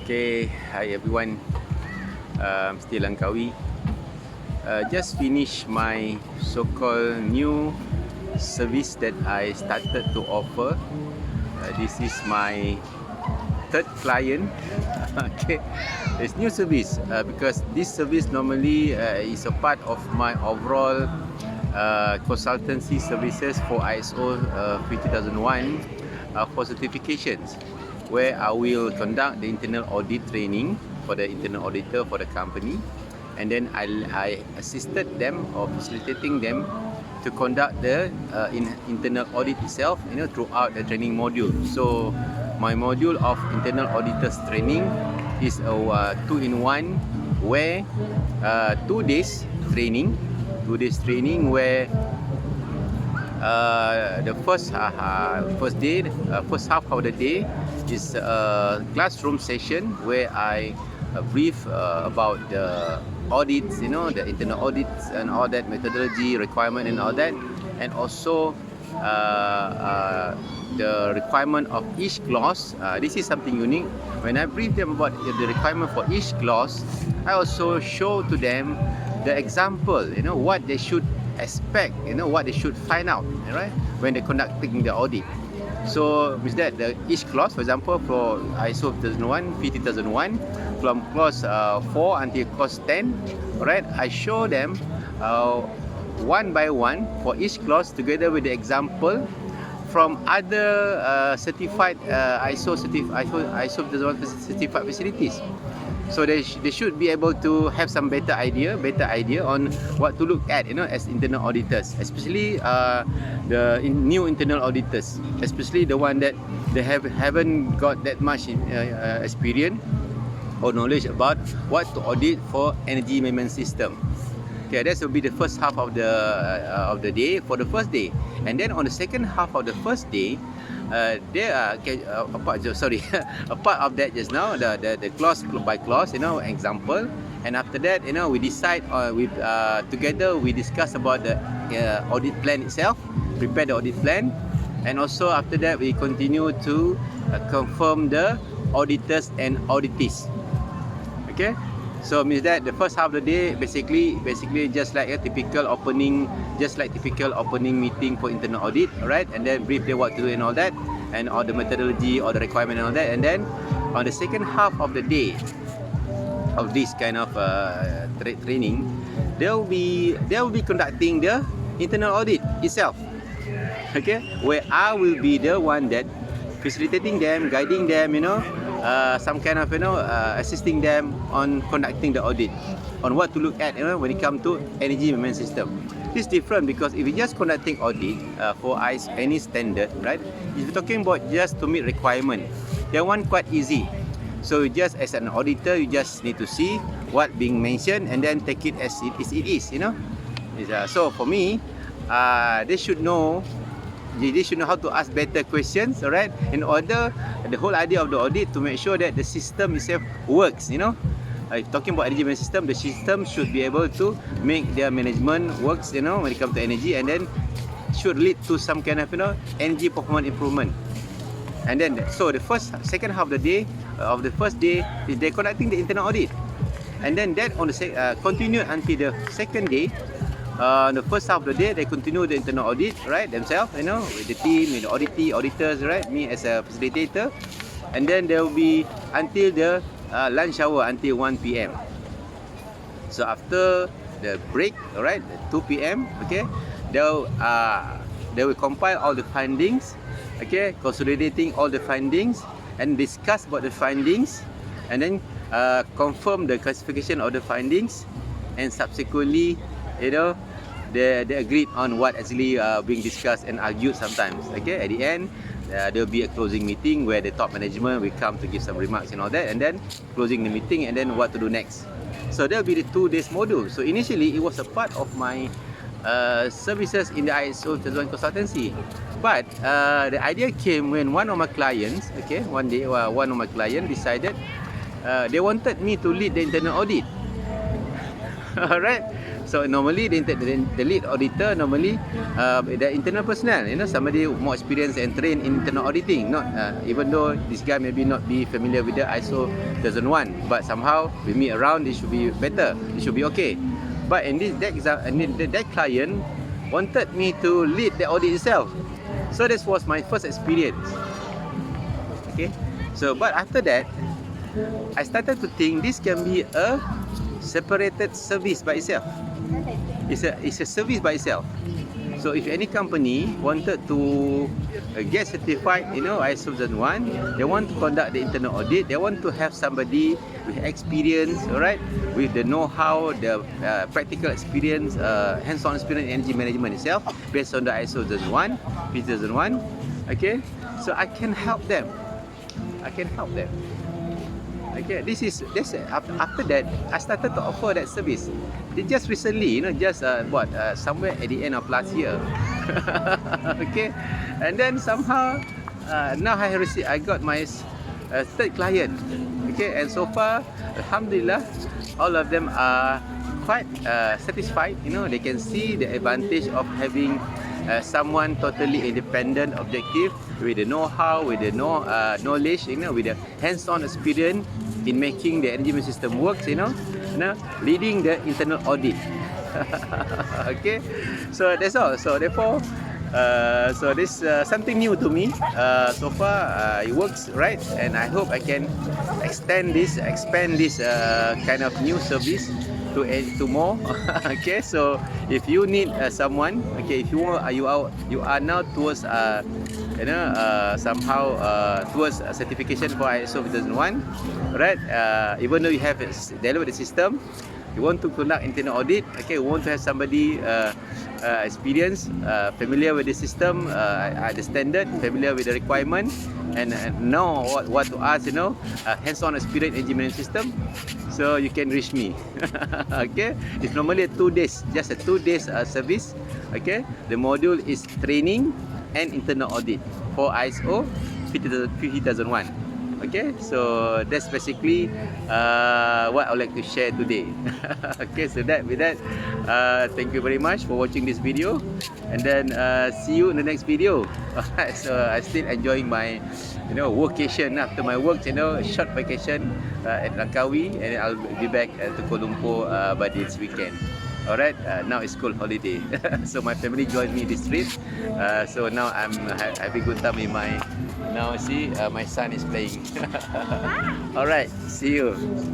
Okay, hi everyone. I'm still Langkawi. Just finished my so-called new service that I started to offer. This is my third client. Okay, it's new service because this service normally is a part of my overall consultancy services for ISO50001 for certifications, where I will conduct the internal audit training for the internal auditor for the company, and then I assisted them or facilitating them to conduct the internal audit itself, throughout the training module. So my module of internal auditors training is a 2-in-1, where 2 days training, where the first half of the day is a classroom session where I brief about the audits, the internal audits and all that, methodology, requirement and all that, and also the requirement of each clause. This is something unique. When I brief them about the requirement for each clause, I also show to them the example, what they should expect, what they should find out, right, when they're conducting the audit. So with that, each clause, for example, for ISO 50001, from clause 4 until clause 10, right, I show them one by one for each clause, together with the example from other certified ISO 50001 certified facilities. So they should be able to have some better idea on what to look at, as internal auditors, especially the new internal auditors, especially the one that they haven't got that much experience or knowledge about what to audit for energy management system. Okay, that will be the first half of the day for the first day, and then on the second half of the first day, there are a part of that just now, the clause by clause, example, and after that, we decide together we discuss about the audit plan itself, prepare the audit plan, and also after that we continue to confirm the auditors and auditees. Okay. So means that the first half of the day basically just like a typical opening meeting for internal audit, right? And then brief them what to do and all that, and all the methodology, all the requirement and all that. And then on the second half of the day of this kind of training, they will be conducting the internal audit itself. Okay, where I will be the one that facilitating them, guiding them, some kind of assisting them on conducting the audit, on what to look at, when it comes to energy management system. This is different because if you're just conducting audit for any standard, right? If you're talking about just to meet requirement, that one quite easy. So you just, as an auditor, you just need to see what being mentioned and then take it as it is. So for me, they should know how to ask better questions, alright, in order, the whole idea of the audit, to make sure that the system itself works. Talking about energy management system, the system should be able to make their management works, when it comes to energy, and then should lead to some kind of energy performance improvement. And then so the second half of the day of the first day is they're conducting the internal audit, and then that on the continue until the second day. The first half of the day, they continue the internal audit, right, themselves, with the team, with the auditors, right, me as a facilitator, and then there will be until the lunch hour until 1 p.m. So after the break, alright, 2 p.m, okay, they will compile all the findings, okay, consolidating all the findings and discuss about the findings, and then confirm the classification of the findings, and subsequently, they agreed on what actually being discussed and argued sometimes. Okay, at the end, there will be a closing meeting where the top management will come to give some remarks and all that, and then closing the meeting, and then what to do next. So that will be the 2 days module. So initially, it was a part of my services in the ISO 50001 consultancy. But the idea came when one of my clients, one day, one of my clients decided they wanted me to lead the internal audit. Alright, So normally the lead auditor normally the internal personnel, somebody more experienced and trained in internal auditing. Not even though this guy maybe not be familiar with the ISO 2001, but somehow we meet around, it should be better. It should be okay. But in that client wanted me to lead the audit itself. So this was my first experience. Okay. So but after that, I started to think this can be a separated service by itself. It's a service by itself. So if any company wanted to get certified, ISO 2001, they want to conduct the internal audit, they want to have somebody with experience, alright, with the know-how, the practical experience, hands-on experience in energy management itself, based on the ISO 2001, 2001. Okay, so I can help them. Okay, after that I started to offer that service. Just recently, just somewhere at the end of last year. Okay, and then somehow now I got my third client. Okay, and so far, alhamdulillah, all of them are quite satisfied. They can see the advantage of having someone totally independent, objective, with the know-how, with the knowledge, with the hands-on experience in making the energy management system works, leading the internal audit. Okay, so that's all. So therefore, so this something new to me. So far, it works right, and I hope I can expand this kind of new service to more. Okay, so if you need someone, okay, if you are now towards somehow towards certification for ISO 2001, right? Even though you have delivered the system, you want to conduct internal audit, okay, you want to have somebody experienced, familiar with the system, the standard, familiar with the requirement, and know what to ask, hands-on experience in energy management system. So you can reach me. Okay, it's normally a 2 days, just a 2 days service. Okay, the module is training and internal audit for ISO 50001. Okay, so that's basically what I would like to share today. Okay, so with that, thank you very much for watching this video, and then see you in the next video. Alright, so I still enjoying my vacation after my work, short vacation at Langkawi, and I'll be back to Kuala Lumpur by this weekend. Alright, now it's school holiday. So my family joined me this trip. So now I'm having good time with my, now see my son is playing. Alright, see you.